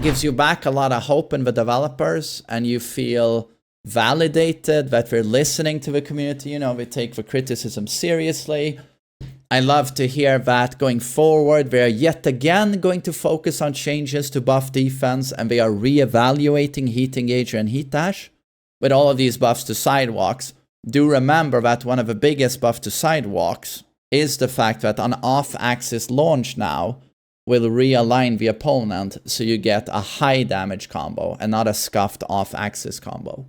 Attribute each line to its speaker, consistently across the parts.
Speaker 1: gives you back a lot of hope in the developers, and you feel validated that we're listening to the community. You know, we take the criticism seriously. I love to hear that going forward, we are yet again going to focus on changes to buff defense, and we are re-evaluating Heat Engager and Heat Dash. With all of these buffs to sidewalks, do remember that one of the biggest buffs to sidewalks is the fact that an off-axis launch now will realign the opponent so you get a high damage combo and not a scuffed off-axis combo.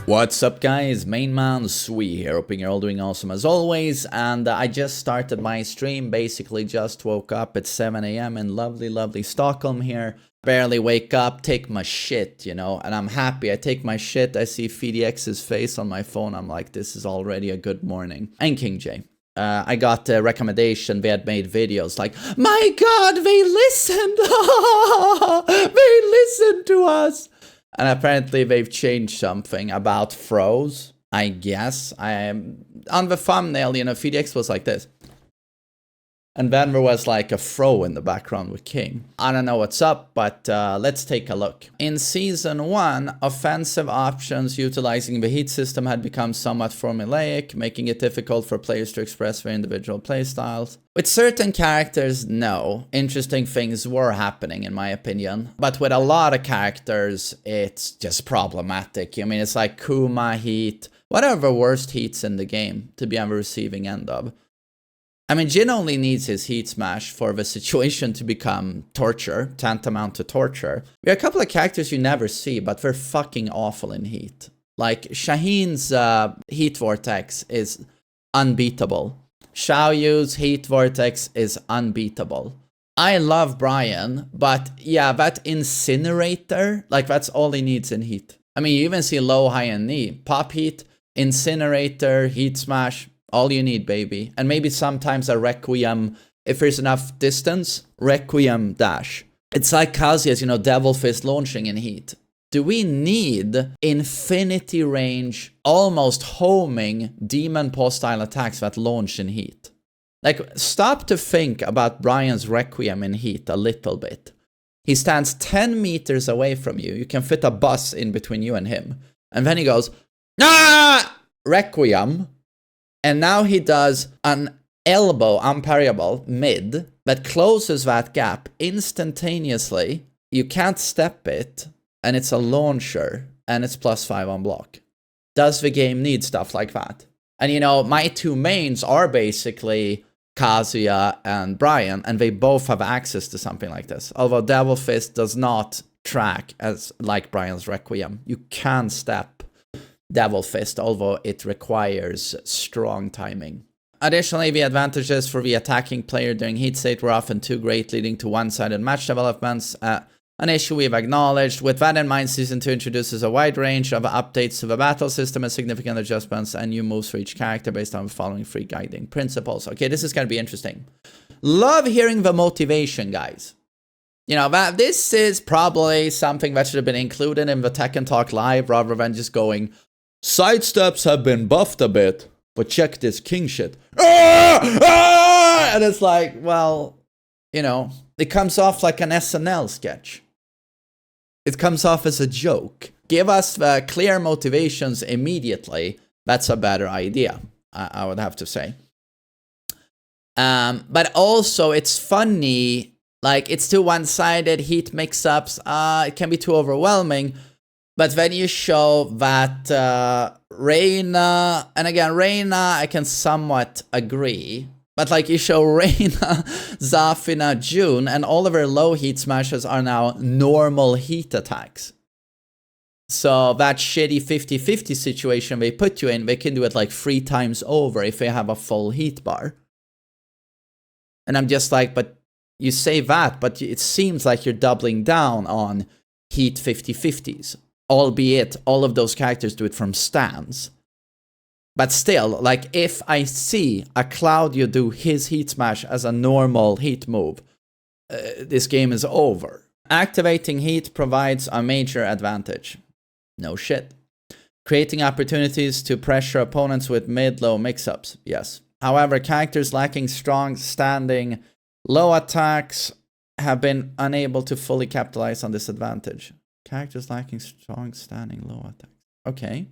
Speaker 1: What's up guys, TheMainManSWE here, hoping you're all doing awesome as always, and I just started my stream, basically just woke up at 7 AM in lovely Stockholm here. Barely wake up, take my shit, you know, and I'm happy. I take my shit, I see FDX's face on my phone, I'm like, this is already a good morning. And King J. I got a recommendation, they had made videos like, my god, they listened! They listened to us! And apparently they've changed something about throws, I guess. On the thumbnail, you know, FDX was like this. And then there was like a throw in the background with King. I don't know what's up, but let's take a look. In Season 1, offensive options utilizing the heat system had become somewhat formulaic, making it difficult for players to express their individual playstyles. With certain characters, no. Interesting things were happening, in my opinion. But with a lot of characters, it's just problematic. I mean, it's like Kuma heat, whatever worst heats in the game to be on the receiving end of. I mean, Jin only needs his heat smash for the situation to become torture, tantamount to torture. There are a couple of characters you never see, but they're fucking awful in heat. Like, Shaheen's heat vortex is unbeatable. Xiaoyu's heat vortex is unbeatable. I love Brian, but yeah, that incinerator, like that's all he needs in heat. I mean, you even see low, high, and knee. Pop heat, incinerator, heat smash. All you need, baby. And maybe sometimes a Requiem, if there's enough distance, Requiem dash. It's like Kazuya's, you know, Devil Fist launching in heat. Do we need infinity range, almost homing Demon Paw style attacks that launch in heat? Like, stop to think about Brian's Requiem in heat a little bit. He stands 10 meters away from you. You can fit a bus in between you and him. And then he goes, ah! Requiem. And now he does an elbow, unparryable, mid, that closes that gap instantaneously. You can't step it, and it's a launcher, and it's +5 on block. Does the game need stuff like that? And you know, my two mains are basically Kazuya and Brian, and they both have access to something like this. Although Devil Fist does not track as like Brian's Requiem. You can step Devil Fist, although it requires strong timing. Additionally, the advantages for the attacking player during heat state were often too great, leading to one-sided match developments, an issue we've acknowledged. With that in mind, Season 2 introduces a wide range of updates to the battle system and significant adjustments and new moves for each character based on the following 3 guiding principles. Okay, this is going to be interesting. Love hearing the motivation, guys. You know, this is probably something that should have been included in the Tekken Talk Live rather than just going, sidesteps have been buffed a bit, but check this king shit. And it's like, well, you know, it comes off like an SNL sketch. It comes off as a joke. Give us the clear motivations immediately. That's a better idea, I would have to say. But also, it's funny, like, it's too one-sided, heat mix-ups, it can be too overwhelming. But then you show that Reina, and again, Reina, I can somewhat agree. But like you show Reina, Zafina, June, and all of her low heat smashes are now normal heat attacks. So that shitty 50-50 situation they put you in, they can do it like 3 times over if they have a full heat bar. And I'm just like, but you say that, but it seems like you're doubling down on heat 50-50s. Albeit, all of those characters do it from stands. But still, like, if I see a Claudio do his heat smash as a normal heat move, this game is over. Activating heat provides a major advantage. No shit. creating opportunities to pressure opponents with mid-low mix-ups. Yes. However, characters lacking strong standing, low attacks have been unable to fully capitalize on this advantage. Characters lacking strong standing, low attacks. Okay.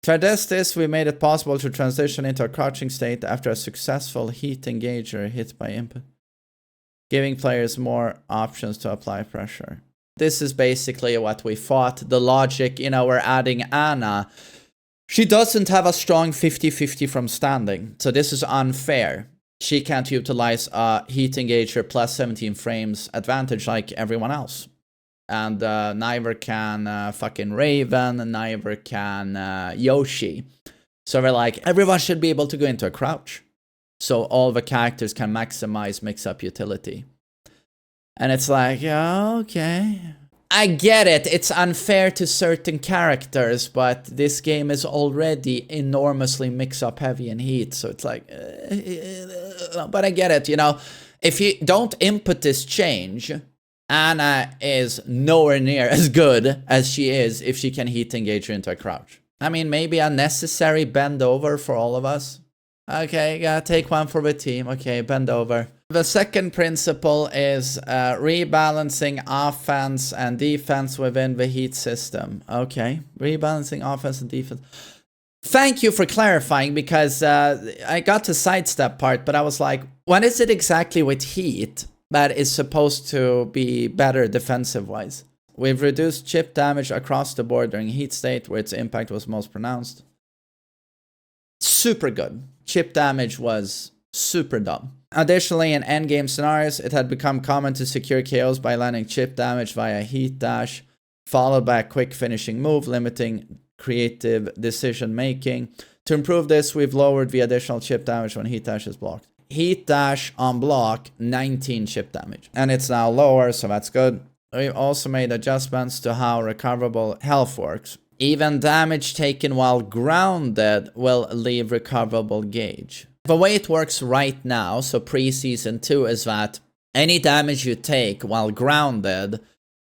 Speaker 1: To address this, we made it possible to transition into a crouching state after a successful heat engager hit by input, giving players more options to apply pressure. This is basically what we thought. The logic, you know, we're adding Anna. She doesn't have a strong 50-50 from standing, so this is unfair. She can't utilize a heat engager plus 17 frames advantage like everyone else. And neither can fucking Raven, and neither can Yoshi. So we're like, everyone should be able to go into a crouch, so all the characters can maximize mix-up utility. And it's like, yeah, okay. I get it, it's unfair to certain characters, but this game is already enormously mix-up heavy in heat, so it's like, but I get it, you know. If you don't input this change, Anna is nowhere near as good as she is if she can heat engage her into a crouch. I mean, maybe a necessary bend over for all of us. Okay, gotta take one for the team. Okay, bend over. The second principle is rebalancing offense and defense within the heat system. Okay, rebalancing offense and defense. Thank you for clarifying, because I got to sidestep part, but I was like, what is it exactly with heat that is supposed to be better defensive-wise? We've reduced chip damage across the board during heat state, where its impact was most pronounced. Super good. Chip damage was super dumb. Additionally, in endgame scenarios, it had become common to secure KOs by landing chip damage via heat dash, followed by a quick finishing move, limiting creative decision making. To improve this, we've lowered the additional chip damage when heat dash is blocked. Heat dash on block, 19 chip damage. And it's now lower, so that's good. We've also made adjustments to how recoverable health works. Even damage taken while grounded will leave recoverable gauge. The way it works right now, so pre-season 2, is that any damage you take while grounded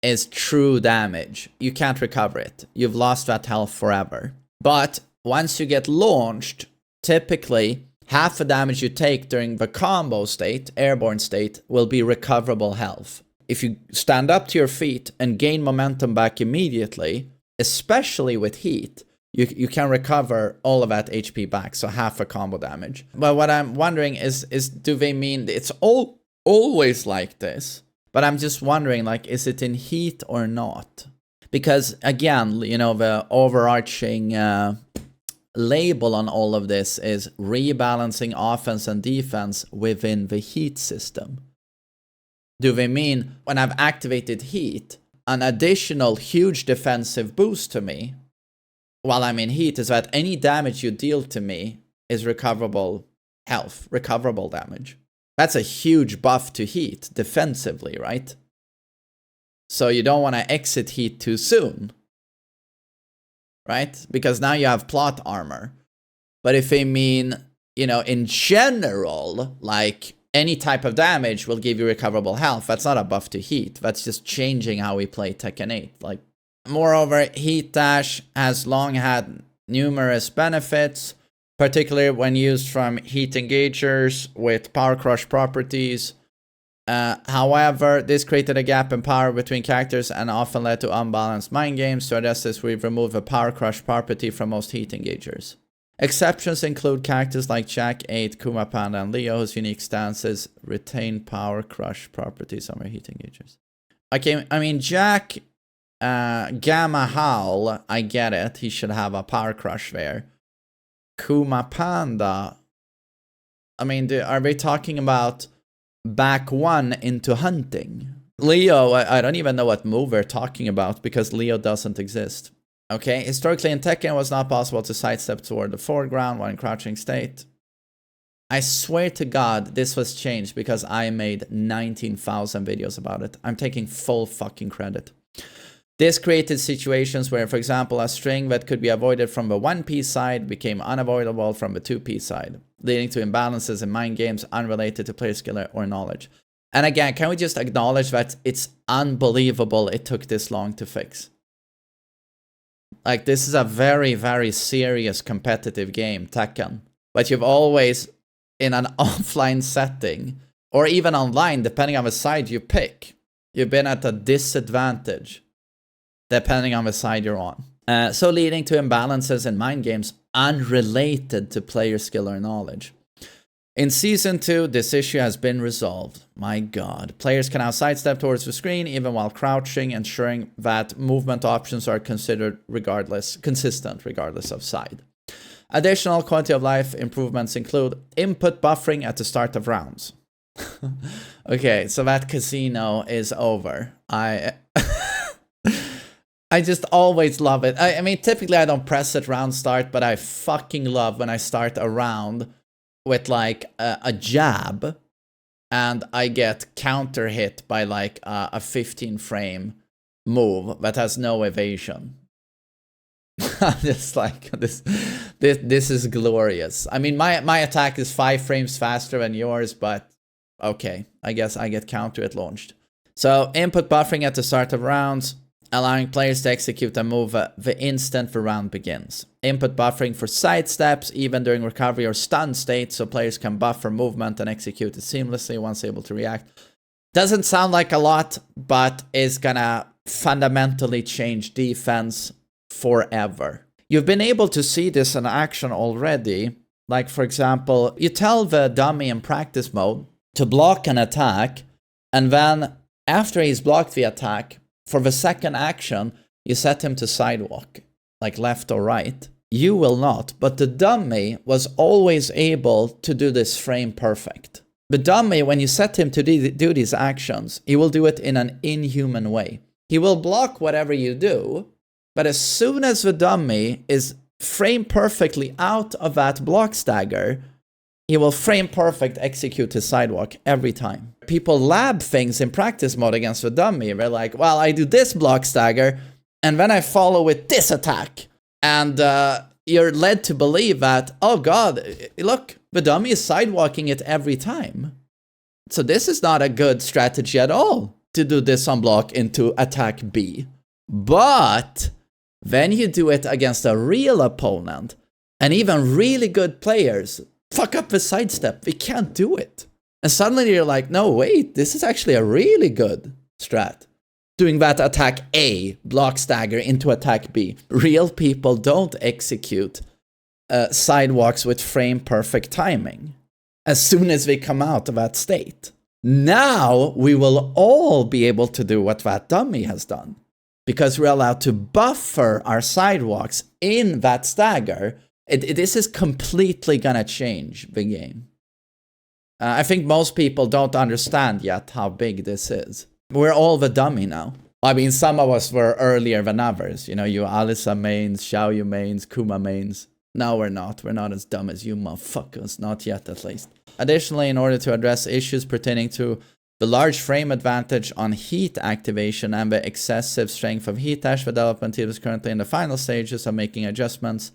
Speaker 1: is true damage. You can't recover it. You've lost that health forever. But once you get launched, typically half the damage you take during the combo state, airborne state, will be recoverable health. If you stand up to your feet and gain momentum back immediately, especially with heat, you can recover all of that HP back, so half a combo damage. But what I'm wondering is do they mean it's always like this? But I'm just wondering, like, is it in heat or not? Because again, you know, the overarching label on all of this is rebalancing offense and defense within the heat system. Do they mean when I've activated heat, an additional huge defensive boost to me while I'm in heat is that any damage you deal to me is recoverable health, recoverable damage. That's a huge buff to heat defensively, right? So you don't want to exit heat too soon, right? Because now you have plot armor. But if they mean, you know, in general, like any type of damage will give you recoverable health, that's not a buff to heat. That's just changing how we play Tekken 8. Like, moreover, heat dash has long had numerous benefits, particularly when used from heat engagers with power crush properties. However, this created a gap in power between characters and often led to unbalanced mind games. To address this, we've removed the power crush property from most heat engagers. Exceptions include characters like Jack 8, Kuma Panda, and Leo, whose unique stances retain power crush properties on their heat engagers. Okay, I mean, Jack Gamma Howl, I get it. He should have a power crush there. Kuma Panda, I mean, are they talking about back one into hunting? Leo, I don't even know what move they're talking about because Leo doesn't exist. Okay, historically in Tekken it was not possible to sidestep toward the foreground while in crouching state. I swear to God this was changed because I made 19,000 videos about it. I'm taking full fucking credit. This created situations where, for example, a string that could be avoided from the 1-piece side became unavoidable from the 2-piece side, leading to imbalances in mind games unrelated to player skill or knowledge. And again, can we just acknowledge that it's unbelievable it took this long to fix? Like, this is a very, very serious competitive game, Tekken. But you've always, in an offline setting, or even online, depending on the side you pick, you've been at a disadvantage, depending on the side you're on. So leading to imbalances in mind games unrelated to player skill or knowledge. In Season 2, this issue has been resolved. My god. Players can now sidestep towards the screen even while crouching, ensuring that movement options are considered consistent regardless of side. Additional quality of life improvements include input buffering at the start of rounds. Okay, so that casino is over. I just always love it. I mean, typically I don't press at round start, but I fucking love when I start a round with like a jab and I get counter hit by like a 15 frame move that has no evasion. Just like this is glorious. I mean, my attack is 5 frames faster than yours, but okay, I guess I get counter it launched. So input buffering at the start of rounds, allowing players to execute a move the instant the round begins. Input buffering for sidesteps, even during recovery or stun states, so players can buffer movement and execute it seamlessly once able to react. Doesn't sound like a lot, but is gonna fundamentally change defense forever. You've been able to see this in action already. Like, for example, you tell the dummy in practice mode to block an attack, and then after he's blocked the attack, for the second action, you set him to sidewalk, like left or right. You will not, but the dummy was always able to do this frame perfect. The dummy, when you set him to do these actions, he will do it in an inhuman way. He will block whatever you do, but as soon as the dummy is frame perfectly out of that block stagger, he will frame perfect execute his sidewalk every time. People lab things in practice mode against the dummy. They're like, well, I do this block stagger, and then I follow with this attack. And you're led to believe that, oh god, look, the dummy is sidewalking it every time. So this is not a good strategy at all, to do this on block into attack B. But then you do it against a real opponent, and even really good players fuck up the sidestep. They can't do it. And suddenly you're like, no, wait, this is actually a really good strat. Doing that attack A, block stagger into attack B. Real people don't execute sidewalks with frame perfect timing as soon as they come out of that state. Now we will all be able to do what that dummy has done, because we're allowed to buffer our sidewalks in that stagger. This is completely gonna change the game. I think most people don't understand yet how big this is. We're all the dummy now. I mean, some of us were earlier than others. You know, you Alisa mains, Xiaoyu mains, Kuma mains. No, we're not. We're not as dumb as you motherfuckers. Not yet, at least. Additionally, in order to address issues pertaining to the large frame advantage on heat activation and the excessive strength of heat dash, the development team is currently in the final stages of making adjustments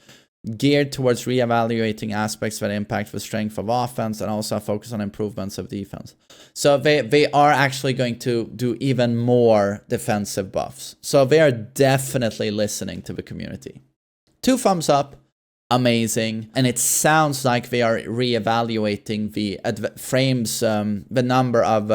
Speaker 1: geared towards re-evaluating aspects that impact the strength of offense and also focus on improvements of defense. So they are actually going to do even more defensive buffs. So they are definitely listening to the community. 2 thumbs up. Amazing. And it sounds like they are re-evaluating the frames, the number of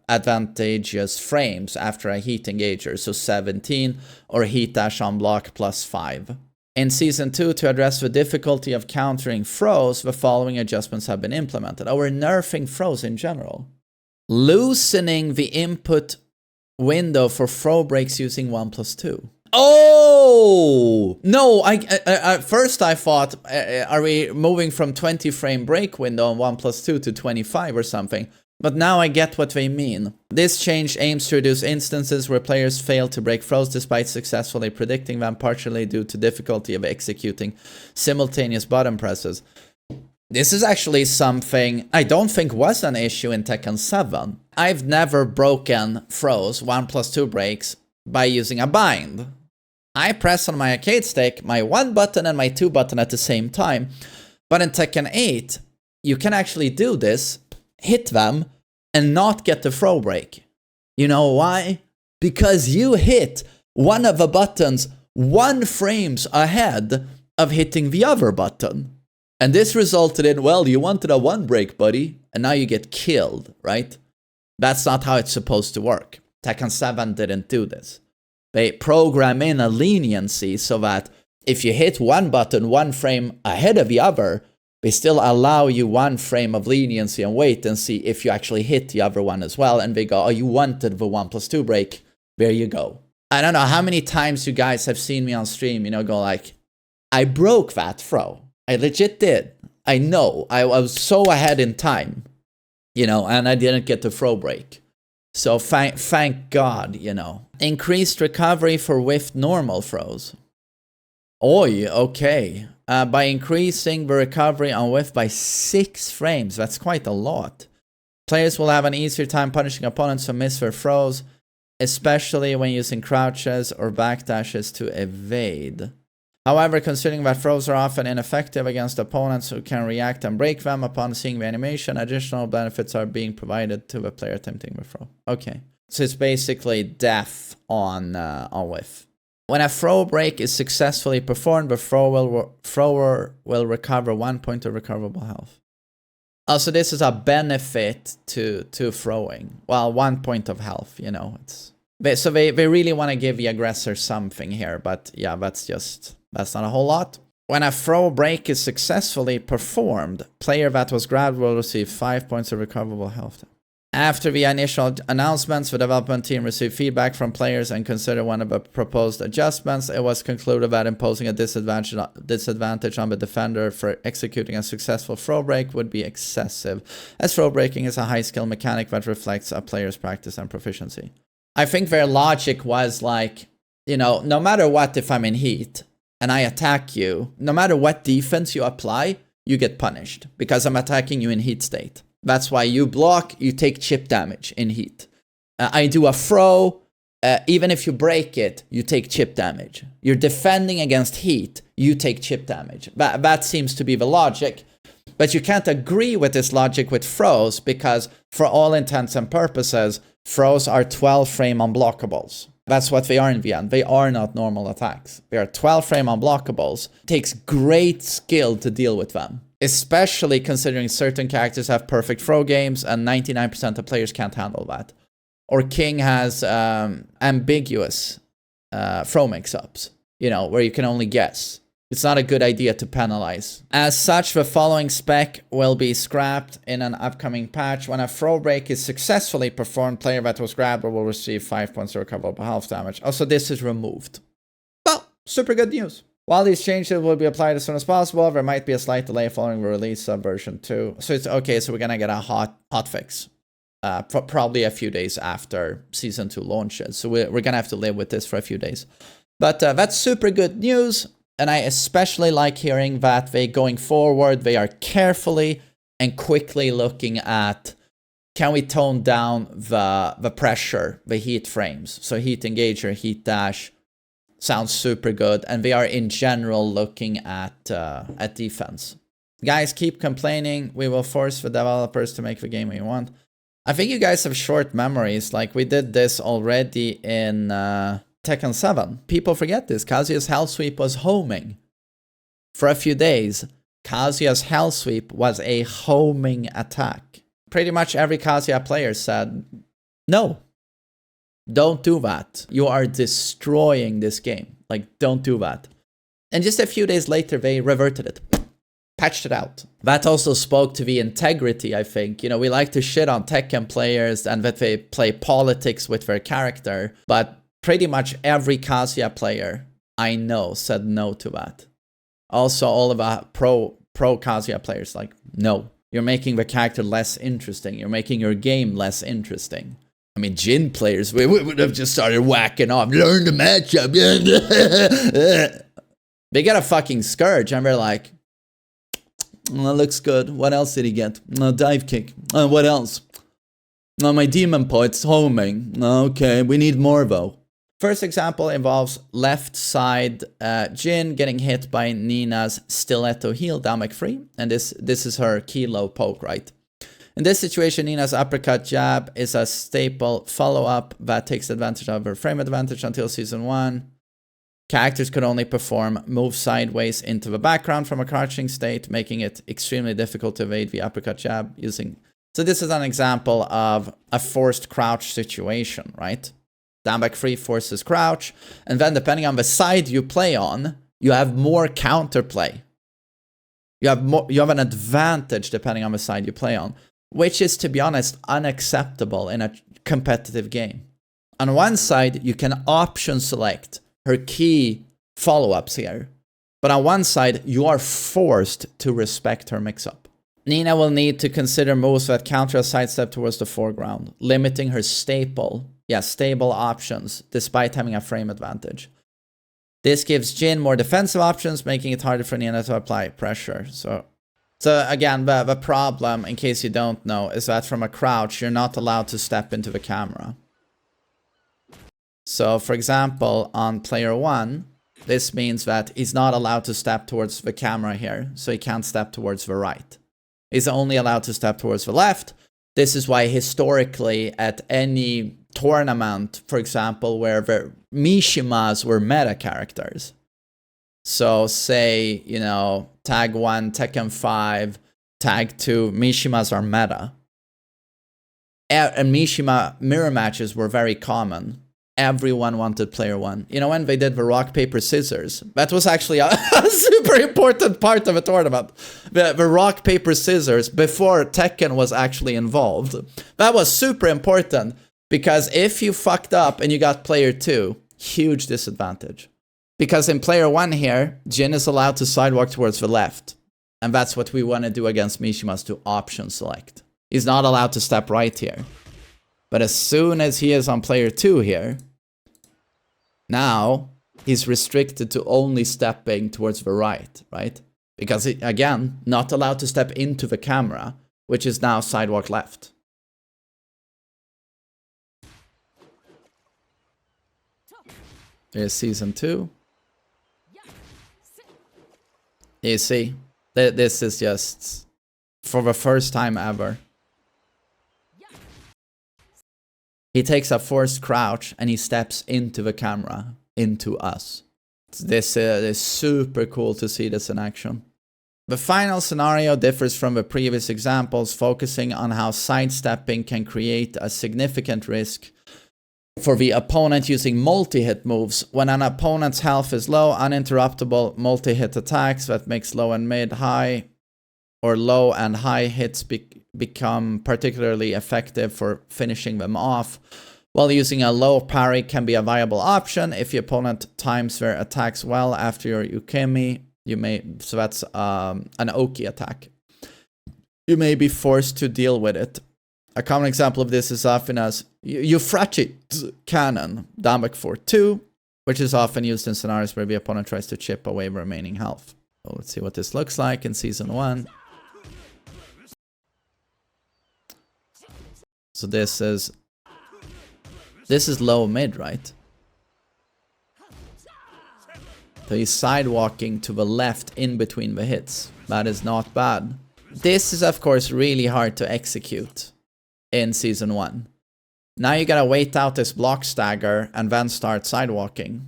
Speaker 1: advantageous frames after a heat engager. So 17 or heat dash on block plus 5. In Season 2, to address the difficulty of countering throws, the following adjustments have been implemented. Oh, we're nerfing throws in general. Loosening the input window for throw breaks using 1+2. Oh! No, at first I thought, are we moving from 20 frame break window on 1+2 to 25 or something? But now I get what they mean. This change aims to reduce instances where players fail to break throws despite successfully predicting them, partially due to difficulty of executing simultaneous button presses. This is actually something I don't think was an issue in Tekken 7. I've never broken throws, 1+2 breaks, by using a bind. I press on my arcade stick my 1 button and my 2 button at the same time. But in Tekken 8, you can actually do this, hit them, and not get the throw break. You know why? Because you hit one of the buttons 1 frames ahead of hitting the other button. And this resulted in, well, you wanted a 1 break, buddy, and now you get killed, right? That's not how it's supposed to work. Tekken 7 didn't do this. They program in a leniency so that if you hit 1 button 1 frame ahead of the other, they still allow you 1 frame of leniency and wait and see if you actually hit the other one as well. And they go, oh, you wanted the 1+2 break. There you go. I don't know how many times you guys have seen me on stream, you know, go like, I broke that throw. I legit did. I know. I was so ahead in time, you know, and I didn't get the throw break. So thank God, you know. Increased recovery for whiffed normal throws. Oi, okay. By increasing the recovery on whiff by 6 frames. That's quite a lot. Players will have an easier time punishing opponents who miss their throws, especially when using crouches or backdashes to evade. However, considering that throws are often ineffective against opponents who can react and break them upon seeing the animation, additional benefits are being provided to the player attempting the throw. Okay. So it's basically death on whiff. When a throw break is successfully performed, the thrower will recover 1 point of recoverable health. Also, this is a benefit to throwing. Well, 1 point of health, you know. So they really want to give the aggressor something here, but yeah, that's not a whole lot. When a throw break is successfully performed, player that was grabbed will receive 5 points of recoverable health. After the initial announcements, the development team received feedback from players and considered one of the proposed adjustments. It was concluded that imposing a disadvantage on the defender for executing a successful throw break would be excessive, as throw breaking is a high-skill mechanic that reflects a player's practice and proficiency. I think their logic was like, you know, no matter what, if I'm in heat and I attack you, no matter what defense you apply, you get punished because I'm attacking you in heat state. That's why you block, you take chip damage in heat. I do a throw, even if you break it, you take chip damage. You're defending against heat, you take chip damage. That seems to be the logic. But you can't agree with this logic with throws because for all intents and purposes, throws are 12 frame unblockables. That's what they are in the end. They are not normal attacks. They are 12 frame unblockables. It takes great skill to deal with them. Especially considering certain characters have perfect throw games and 99% of players can't handle that. Or King has ambiguous throw mix-ups, you know, where you can only guess. It's not a good idea to penalize. As such, the following spec will be scrapped in an upcoming patch. When a throw break is successfully performed, player that was grabbed will receive 5 points of recoverable health damage. Also, this is removed. Well, super good news. While these changes will be applied as soon as possible, there might be a slight delay following the release of version 2. So it's okay, so we're gonna get a hot fix. Probably a few days after Season 2 launches. So we're gonna have to live with this for a few days. But that's super good news. And I especially like hearing that going forward, they are carefully and quickly looking at, can we tone down the pressure, the heat frames? So heat engager, heat dash, sounds super good. And they are in general looking at defense. Guys, keep complaining. We will force the developers to make the game we want. I think you guys have short memories. Like we did this already in Tekken 7. People forget this. Kazuya's Hell Sweep was homing. For a few days, Kazuya's Hell Sweep was a homing attack. Pretty much every Kazuya player said, no, don't do that. You are destroying this game. Like, don't do that. And just a few days later, they reverted it. Patched it out. That also spoke to the integrity, I think. You know, we like to shit on Tekken players and that they play politics with their character, but pretty much every Kazuya player I know said no to that. Also, all of our pro Kazuya players like, no, you're making the character less interesting. You're making your game less interesting. I mean, Jin players, we would have just started whacking off. Learn the matchup. They get a fucking Scourge and they're like, oh, looks good. What else did he get? Dive kick. What else? My demon poet's homing. Okay, we need more though. First example involves left side Jin getting hit by Nina's stiletto heel down McFree. And this is her kilo poke, right? In this situation, Nina's uppercut jab is a staple follow-up that takes advantage of her frame advantage until Season 1. Characters could only perform moves sideways into the background from a crouching state, making it extremely difficult to evade the uppercut jab using... So this is an example of a forced crouch situation, right? Down back 3 forces crouch, and then depending on the side you play on, you have more counterplay. You have an advantage depending on the side you play on, which is, to be honest, unacceptable in a competitive game. On one side, you can option select her key follow-ups here, but on one side, you are forced to respect her mix-up. Nina will need to consider moves that counter a sidestep towards the foreground, limiting her stable options despite having a frame advantage. This gives Jin more defensive options, making it harder for Nina to apply pressure. So again, the problem, in case you don't know, is that from a crouch, you're not allowed to step into the camera. So, for example, on player 1, this means that he's not allowed to step towards the camera here, so he can't step towards the right. He's only allowed to step towards the left. This is why historically at any tournament, for example, where the Mishimas were meta characters. So say, you know, tag 1, Tekken 5, tag 2, Mishimas are meta. And Mishima mirror matches were very common. Everyone wanted player 1. You know, when they did the rock, paper, scissors, that was actually a super important part of a tournament. The rock, paper, scissors, before Tekken was actually involved. That was super important, because if you fucked up and you got player 2, huge disadvantage. Because in player 1 here, Jin is allowed to sidewalk towards the left. And that's what we want to do against Mishimas, to option select. He's not allowed to step right here. But as soon as he is on player 2 here, now he's restricted to only stepping towards the right, right? Because, again, not allowed to step into the camera, which is now sidewalk left. Here's season 2. You see, this is just for the first time ever. He takes a forced crouch and he steps into the camera, into us. This is super cool to see this in action. The final scenario differs from the previous examples, focusing on how sidestepping can create a significant risk for the opponent using multi-hit moves. When an opponent's health is low, uninterruptible multi-hit attacks that makes low and mid, high, or low and high hits become particularly effective for finishing them off. While using a low parry can be a viable option if the opponent times their attacks well after your Yukimi, so that's an Oki attack. You may be forced to deal with it. A common example of this is often as Euphrates cannon, down back 4-2, which is often used in scenarios where the opponent tries to chip away remaining health. So let's see what this looks like in season 1. So this is low mid, right? So he's sidewalking to the left in between the hits. That is not bad. This is of course really hard to execute in season 1. Now you gotta wait out this block stagger and then start sidewalking.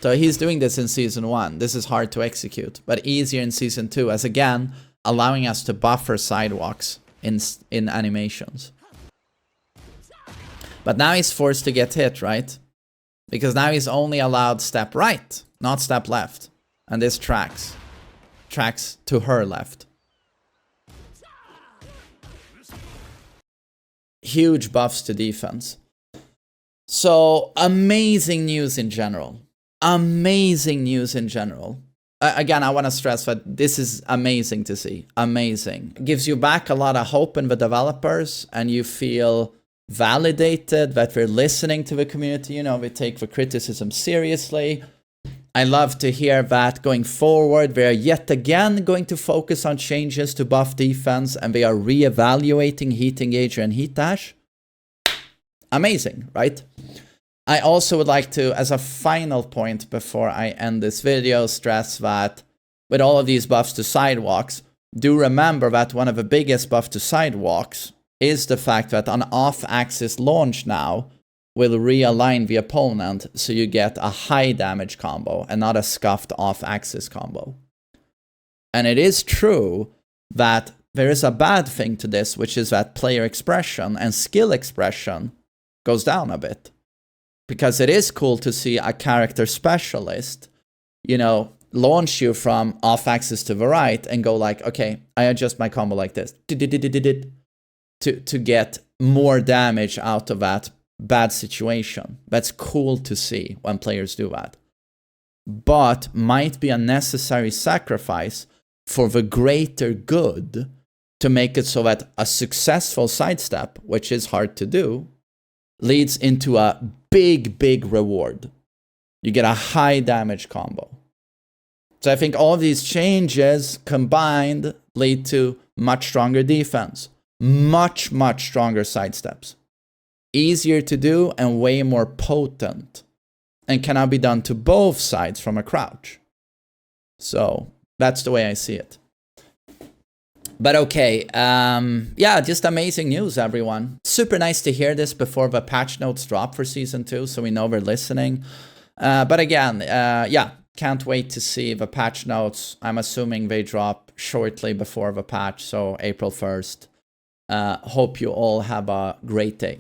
Speaker 1: So he's doing this in season 1. This is hard to execute, but easier in season 2, as again, allowing us to buffer sidewalks in animations. But now he's forced to get hit, right? Because now he's only allowed step right, not step left. And this tracks to her left. Huge buffs to defense. So amazing news in general. Amazing news in general. Again, I want to stress that this is amazing to see. Amazing. It gives you back a lot of hope in the developers, and you feel validated that we're listening to the community. You know, we take the criticism seriously. I love to hear that going forward, we are yet again going to focus on changes to buff defense, and we are re-evaluating Heat Engager and Heat Dash. Amazing, right? I also would like to, as a final point before I end this video, stress that with all of these buffs to sidewalks, do remember that one of the biggest buffs to sidewalks is the fact that on off-axis launch now, will realign the opponent so you get a high damage combo and not a scuffed off-axis combo. And it is true that there is a bad thing to this, which is that player expression and skill expression goes down a bit. Because it is cool to see a character specialist, you know, launch you from off-axis to the right and go like, okay, I adjust my combo like this to get more damage out of that bad situation. That's cool to see when players do that. But might be a necessary sacrifice for the greater good to make it so that a successful sidestep, which is hard to do, leads into a big reward. You get a high damage combo. So I think all of these changes combined lead to much stronger defense, much stronger sidesteps. Easier to do and way more potent, and can now be done to both sides from a crouch. So that's the way I see it. But okay, yeah, just amazing news, everyone. Super nice to hear this before the patch notes drop for Season 2, so we know we're listening. But again, yeah, can't wait to see the patch notes. I'm assuming they drop shortly before the patch, so April 1st. Hope you all have a great day.